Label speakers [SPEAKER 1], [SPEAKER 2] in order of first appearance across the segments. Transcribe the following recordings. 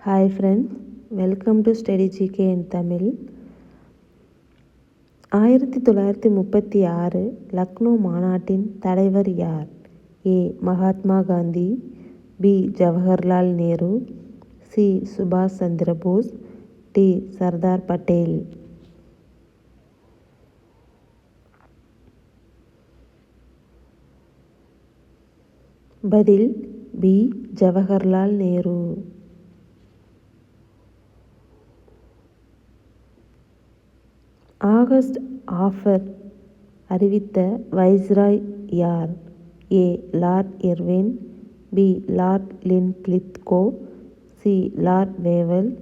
[SPEAKER 1] Hi friends, welcome to study GK in Tamil. 1936 Lucknow மாநாட்டின் தலைவர் யார்? A. Mahatma Gandhi, B. Jawaharlal Nehru, C. சுபாஷ் சந்திர போஸ், டி. சர்தார் பட்டேல். பதில் B. Jawaharlal Nehru. August offer அறிவித்த வைஸ்ராய் யார்? A. Lord Irwin, B. Lord Linlithgow, C. Lord Wavell,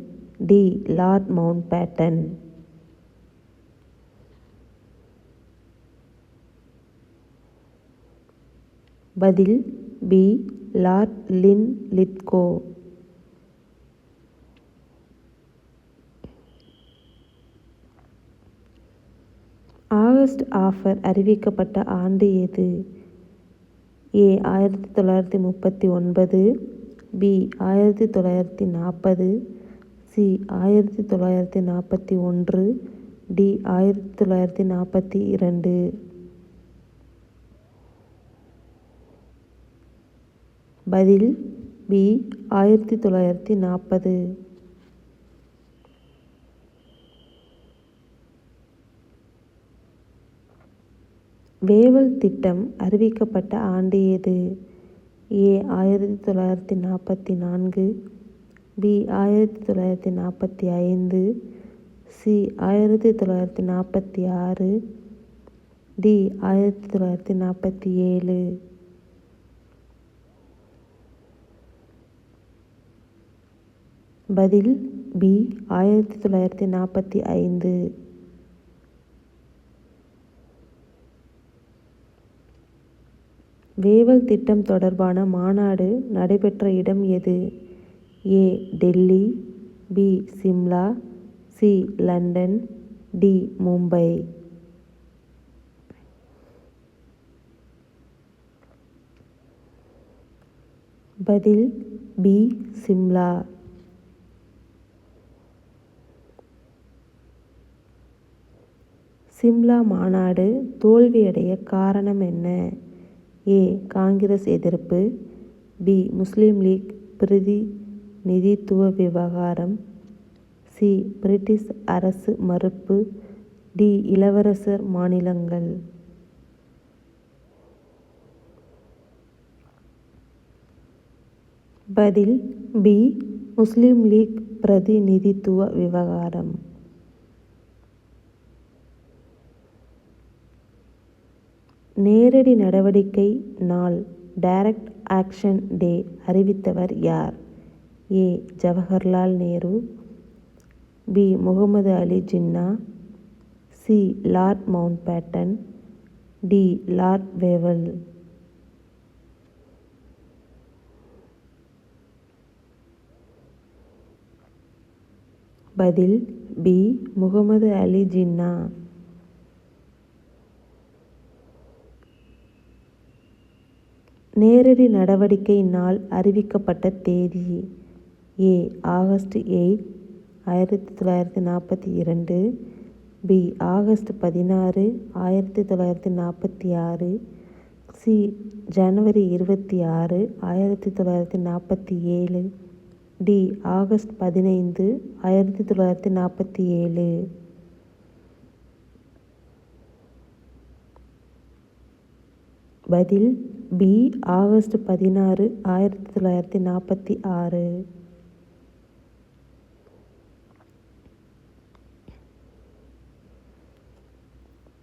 [SPEAKER 1] D. Lord Mountbatten. பதில் B. Lord Linlithgow. August offer அறிவிக்கப்பட்ட ஆண்டு எது? ஏ. 1939, பி. 1940, சி. 1941, டி. 1942. பதில் பி. 1940. வேவல் திட்டம் அறிவிக்கப்பட்ட ஆண்டு எது? ஏ. 1944, பி. 1945, சி. 1946, டி. 1947. பதில் பி. 1945. வேவல் திட்டம் தொடர்பான மாநாடு நடைபெற்ற இடம் எது? A. Delhi, B. Shimla, C. London, D. Mumbai. பதில் பி. சிம்லா. சிம்லா மாநாடு தோல்வியடைய காரணம் என்ன? ஏ. காங்கிரஸ் எதிர்ப்பு, பி. முஸ்லீம் லீக் பிரதிநிதித்துவ விவகாரம், சி. பிரிட்டிஷ் அரசு மறுப்பு, டி. இளவரசர் மாநிலங்கள். பதில் பி. முஸ்லீம் லீக் பிரதிநிதித்துவ விவகாரம். நேரடி நடவடிக்கை நாள் டைரக்ட் ஆக்ஷன் டே அறிவித்தவர் யார்? A. Jawaharlal Nehru, B. Muhammad Ali Jinnah, C. Lord Mountbatten, D. Lord Wavell. பதில் பி. முகமது அலி ஜின்னா. நேரடி நடவடிக்கை நாள் அறிவிக்கப்பட்ட தேதி? A. August 8, 1942, B. August 16, 1946, C. ஜனவரி 26, 1947, டி. ஆகஸ்ட் 15, 1947. பதில் B. August 16, 1946.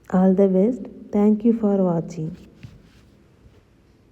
[SPEAKER 1] All the best. Thank you for watching.